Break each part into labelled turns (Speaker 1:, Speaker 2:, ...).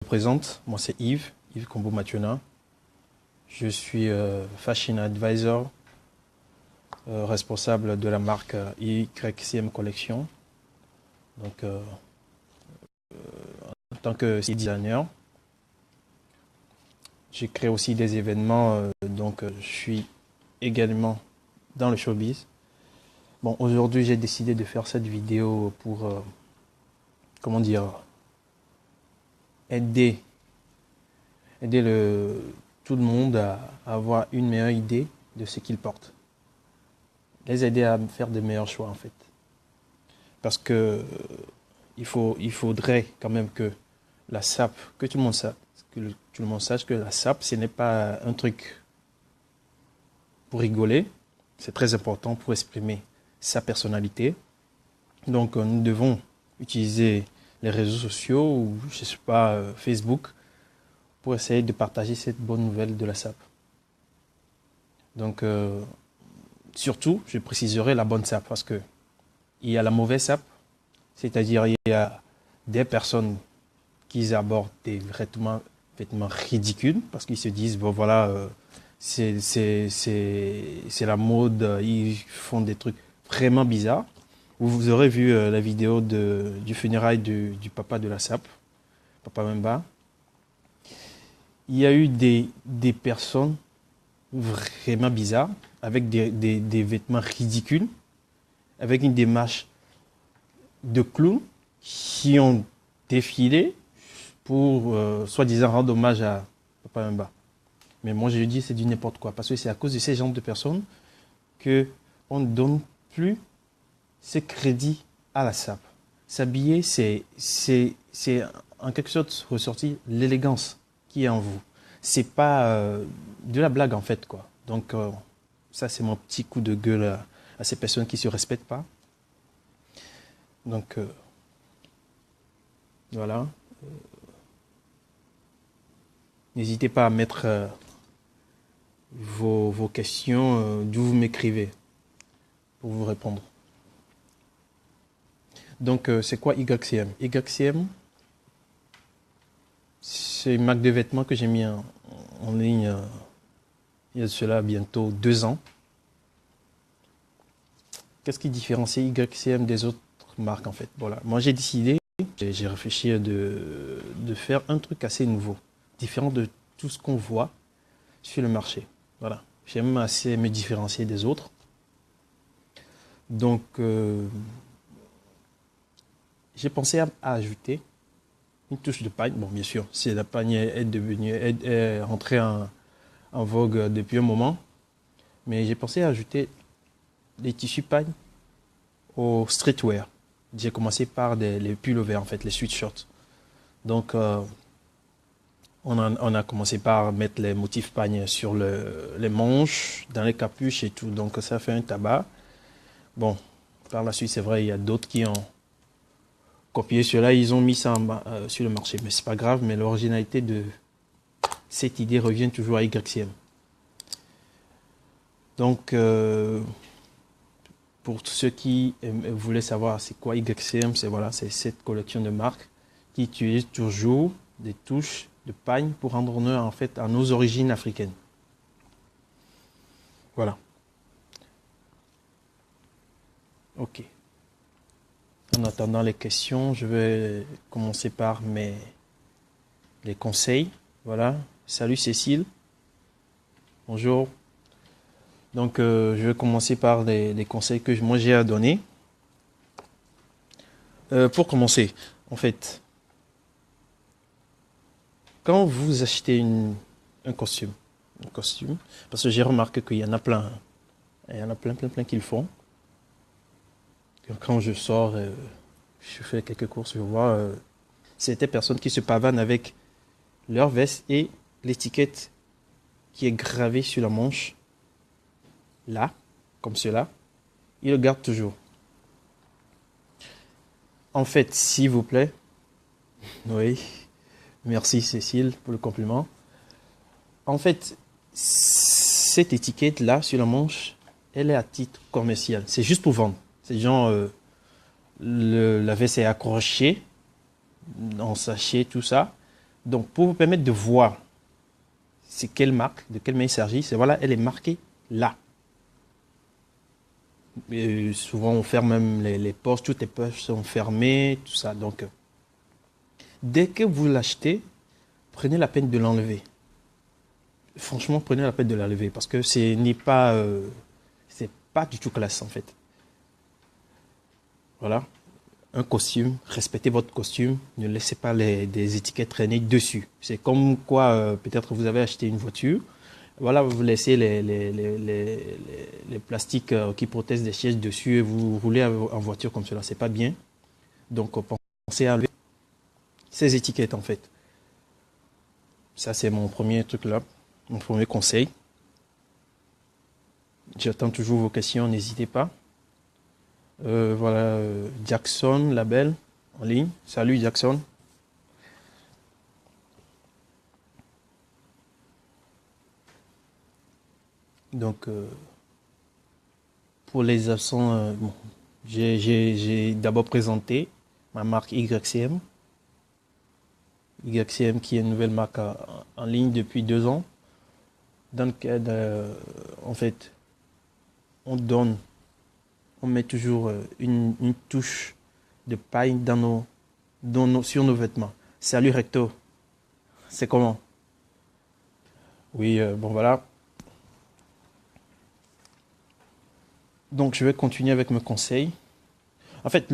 Speaker 1: Je me présente, moi c'est Yves Combo-Matuena. Je suis Fashion Advisor, responsable de la marque YCM Collection. Donc, en tant que designer, j'ai créé aussi des événements, je suis également dans le showbiz. Bon, aujourd'hui j'ai décidé de faire cette vidéo pour, comment dire, aider tout le monde à avoir une meilleure idée de ce qu'ils portent. Les aider à faire de meilleurs choix en fait. Parce que il faudrait quand même que la SAP, que tout le monde sache que la SAP, ce n'est pas un truc pour rigoler. C'est très important pour exprimer sa personnalité. Donc nous devons utiliser les réseaux sociaux ou je sais pas, Facebook pour essayer de partager cette bonne nouvelle de la SAP. Donc surtout, je préciserai la bonne SAP parce que il y a la mauvaise SAP, c'est-à-dire il y a des personnes qui abordent des vêtements ridicules parce qu'ils se disent bon voilà, c'est la mode, ils font des trucs vraiment bizarres. Vous aurez vu la vidéo du funérail du papa de la SAP, Papa Wemba. Il y a eu des personnes vraiment bizarres, avec des vêtements ridicules, avec une démarche de clowns qui ont défilé pour soi-disant rendre hommage à Papa Wemba. Mais moi je dis c'est du n'importe quoi, parce que c'est à cause de ces genres de personnes qu'on ne donne plus ce crédit à la SAP. S'habiller, c'est en quelque sorte ressortir l'élégance qui est en vous. C'est pas de la blague en fait quoi. Donc ça c'est mon petit coup de gueule à ces personnes qui se respectent pas. Donc voilà. N'hésitez pas à mettre vos questions d'où vous m'écrivez pour vous répondre. Donc c'est quoi YCM? YCM, c'est une marque de vêtements que j'ai mis en ligne il y a de cela bientôt 2 ans. Qu'est-ce qui différencie YCM des autres marques en fait? Voilà. Moi j'ai décidé, j'ai réfléchi de faire un truc assez nouveau, différent de tout ce qu'on voit sur le marché. Voilà. J'aime assez me différencier des autres. Donc j'ai pensé à ajouter une touche de pagne. Bon, bien sûr, si la pagne est rentrée en vogue depuis un moment, mais j'ai pensé à ajouter des tissus pagne au streetwear. J'ai commencé par les pullovers, en fait, les sweatshirts. Donc, on a commencé par mettre les motifs pagne sur les manches, dans les capuches et tout. Donc, ça fait un tabac. Bon, par la suite, c'est vrai, il y a d'autres qui ont copié cela, ils ont mis ça sur le marché. Mais c'est pas grave, mais l'originalité de cette idée revient toujours à YCM. Donc, pour ceux qui voulaient savoir c'est quoi YCM, c'est cette collection de marques qui utilise toujours des touches de pagne pour rendre honneur en fait à nos origines africaines. Voilà. Ok. En attendant les questions, je vais commencer par les conseils. Voilà. Salut Cécile. Bonjour. Donc, je vais commencer par les conseils que moi j'ai à donner. Pour commencer, en fait, quand vous achetez un costume, parce que j'ai remarqué qu'il y en a plein, hein, il y en a plein qui le font. Quand je sors, je fais quelques courses, je vois, c'est des personnes qui se pavanent avec leur veste et l'étiquette qui est gravée sur la manche, là, comme cela, ils le gardent toujours. En fait, s'il vous plaît, oui, merci Cécile pour le compliment. En fait, cette étiquette-là sur la manche, elle est à titre commercial. C'est juste pour vendre. C'est genre, la veste est accrochée en sachet, tout ça. Donc, pour vous permettre de voir c'est quelle marque, de quelle main il s'agit, c'est voilà, elle est marquée là. Et souvent, on ferme même les poches, toutes les poches sont fermées, tout ça. Donc, dès que vous l'achetez, prenez la peine de l'enlever. Franchement, prenez la peine de l'enlever parce que c'est pas du tout classe en fait. Voilà. Un costume, respectez votre costume, ne laissez pas des étiquettes traîner dessus. C'est comme quoi, peut-être vous avez acheté une voiture, voilà, vous laissez les plastiques qui protègent des sièges dessus et vous roulez en voiture comme cela, c'est pas bien. Donc pensez à enlever ces étiquettes en fait. Ça c'est mon premier truc là, mon premier conseil. J'attends toujours vos questions, n'hésitez pas. Voilà, Jackson, label, en ligne. Salut Jackson. Donc, pour les absents, bon, j'ai d'abord présenté ma marque YCM. YCM qui est une nouvelle marque en ligne depuis 2 ans. Dans lequel, en fait, on met toujours une touche de paille sur nos vêtements. Salut Recto, c'est comment? Oui, bon voilà. Donc je vais continuer avec mes conseils. En fait,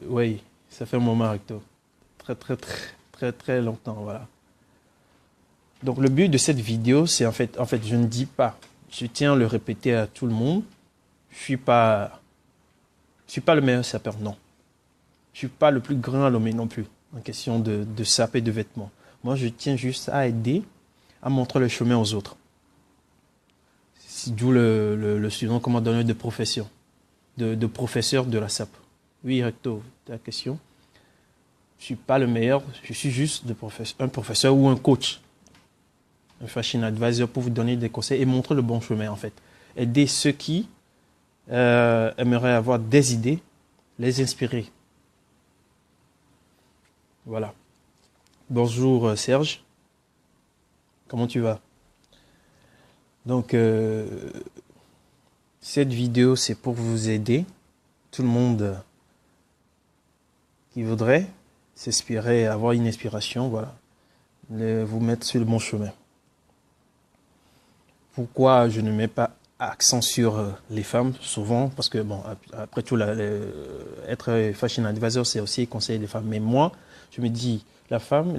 Speaker 1: oui, ça fait un moment Recto. Très, très, très, très, très longtemps, voilà. Donc le but de cette vidéo, c'est en fait, je ne dis pas, je tiens à le répéter à tout le monde. Je suis pas le meilleur sapeur, non. Je suis pas le plus grand à l'homme non plus, en question de sape et de vêtements. Moi, je tiens juste à aider, à montrer le chemin aux autres. D'où le surnom commandant de profession, de professeur de la sape. Oui, Recto, ta question. Je suis pas le meilleur, je suis juste un professeur ou un coach. Un fashion advisor pour vous donner des conseils et montrer le bon chemin en fait. Aider ceux qui aimeraient avoir des idées, les inspirer. Voilà. Bonjour Serge. Comment tu vas? Donc, cette vidéo, c'est pour vous aider. Tout le monde qui voudrait s'inspirer, avoir une inspiration, voilà. Vous mettre sur le bon chemin. Pourquoi je ne mets pas accent sur les femmes souvent? Parce que, bon, après tout, être fashion advisor, c'est aussi conseiller les femmes. Mais moi, je me dis, les femmes,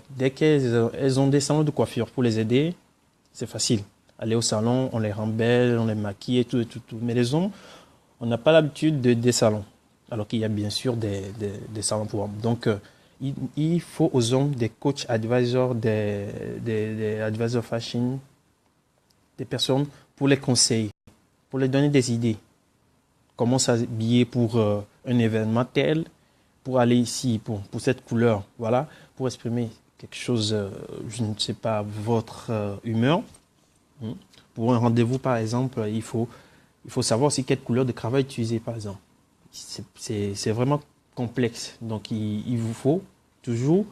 Speaker 1: dès qu'elles ont des salons de coiffure pour les aider, c'est facile. Aller au salon, on les rend belles, on les maquille et tout. Mais les hommes, on n'a pas l'habitude des salons. Alors qu'il y a bien sûr des salons pour hommes. Donc, il faut aux hommes des coachs advisors, des advisors fashion, des personnes pour les conseiller, pour les donner des idées. Comment s'habiller pour un événement tel, pour aller ici, pour cette couleur, voilà, pour exprimer quelque chose, je ne sais pas, votre humeur. Pour un rendez-vous, par exemple, il faut savoir aussi quelle couleur de cravate utiliser, par exemple. C'est vraiment complexe. Donc, il vous faut toujours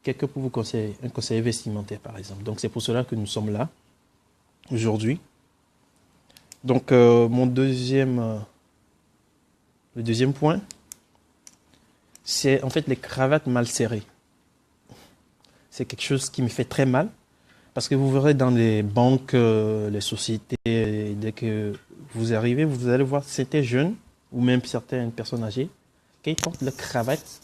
Speaker 1: quelqu'un pour vous conseiller, un conseiller vestimentaire, par exemple. Donc, c'est pour cela que nous sommes là aujourd'hui. Donc, le deuxième point, c'est en fait les cravates mal serrées. C'est quelque chose qui me fait très mal. Parce que vous verrez dans les banques, les sociétés, dès que vous arrivez, vous allez voir certains jeunes ou même certaines personnes âgées, quand ils portent la cravate,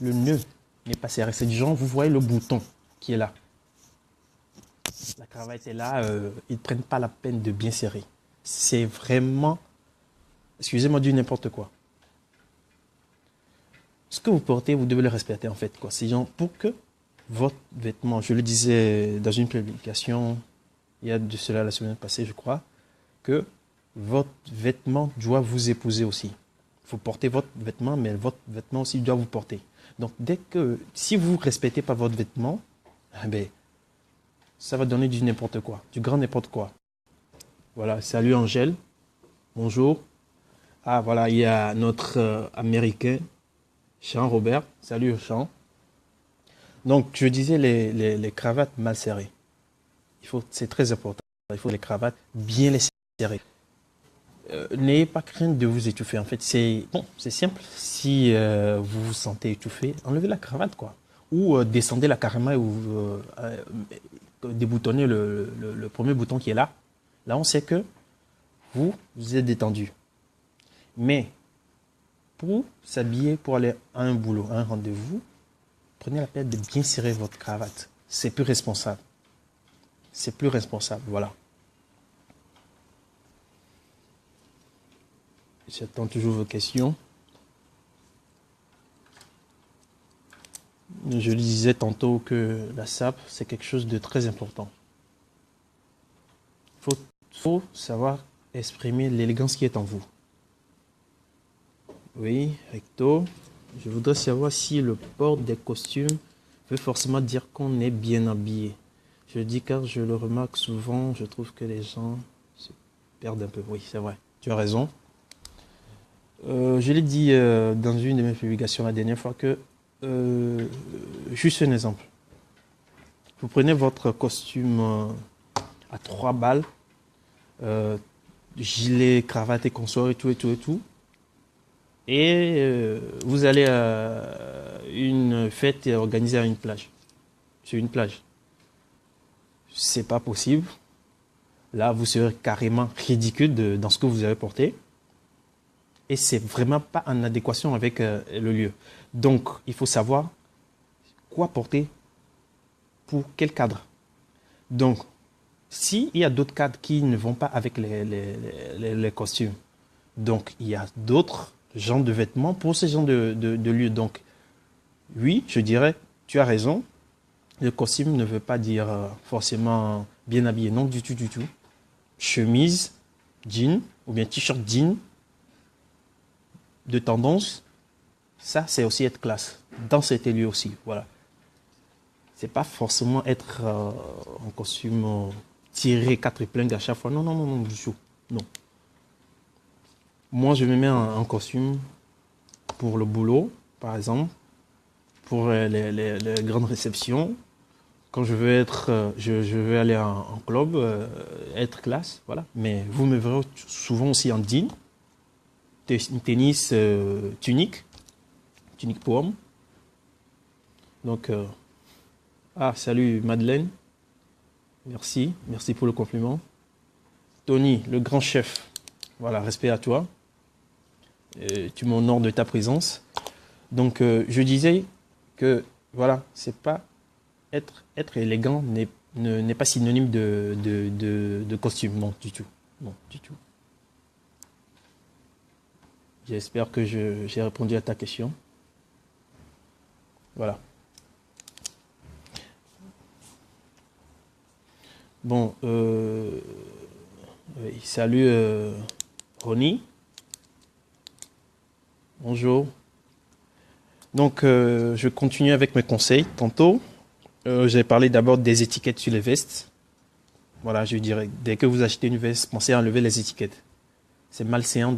Speaker 1: le nœud n'est pas serré. C'est du genre, vous voyez le bouton qui est là. La cravate est là, ils ne prennent pas la peine de bien serrer. C'est vraiment, excusez-moi, du n'importe quoi. Ce que vous portez, vous devez le respecter en fait, quoi. C'est genre pour que votre vêtement, je le disais dans une publication, il y a de cela la semaine passée, je crois, que votre vêtement doit vous épouser aussi. Il faut porter votre vêtement, mais votre vêtement aussi doit vous porter. Donc, si vous ne respectez pas votre vêtement, ça va donner du n'importe quoi, du grand n'importe quoi. Voilà, salut Angèle, bonjour. Ah voilà, il y a notre Américain, Jean-Robert, salut Jean. Donc, je disais les cravates mal serrées. C'est très important. Il faut les cravates bien les serrer. N'ayez pas crainte de vous étouffer. En fait, c'est simple. Si vous vous sentez étouffé, enlevez la cravate, quoi. Ou descendez-la carrément et déboutonnez le premier bouton qui est là. Là, on sait que vous êtes détendu. Mais pour s'habiller, pour aller à un boulot, à un rendez-vous, prenez la peine de bien serrer votre cravate. C'est plus responsable. C'est plus responsable, voilà. J'attends toujours vos questions. Je disais tantôt que la sape, c'est quelque chose de très important. Il faut savoir exprimer l'élégance qui est en vous. Oui, recto. Je voudrais savoir si le port des costumes veut forcément dire qu'on est bien habillé. Je le dis car je le remarque souvent, je trouve que les gens se perdent un peu. Oui, c'est vrai, tu as raison. Je l'ai dit dans une de mes publications la dernière fois que, juste un exemple. Vous prenez votre costume à 3 balles, gilet, cravate et consort et tout. Et vous allez à une fête organisée à une plage. Sur une plage. C'est pas possible. Là, vous serez carrément ridicule dans ce que vous avez porté. Et c'est vraiment pas en adéquation avec le lieu. Donc, il faut savoir quoi porter pour quel cadre. Donc, s'il y a d'autres cadres qui ne vont pas avec les costumes, donc il y a d'autres genres de vêtements pour ces genres de lieux. Donc, oui, je dirais, tu as raison. Le costume ne veut pas dire forcément bien habillé. Non, du tout. Chemise, jean, ou bien t-shirt jean, de tendance, ça c'est aussi être classe dans cet lieu aussi, voilà. C'est pas forcément être en costume tiré 4 épingles à chaque fois, non, du tout, non. Moi je me mets en costume pour le boulot, par exemple, pour les grandes réceptions, quand je veux être, je veux aller en club, être classe, voilà. Mais vous me verrez souvent aussi en jean, tennis, tunique pour homme. Donc, salut Madeleine. Merci pour le compliment. Tony, le grand chef. Voilà, respect à toi. Tu m'honores de ta présence. Donc, je disais que, voilà, c'est pas être élégant n'est pas synonyme de costume. Non, du tout. Non, du tout. J'espère que j'ai répondu à ta question. Voilà. Bon, salut Ronnie. Bonjour. Donc, je continue avec mes conseils tantôt. J'ai parlé d'abord des étiquettes sur les vestes. Voilà, je dirais, dès que vous achetez une veste, pensez à enlever les étiquettes. C'est malséant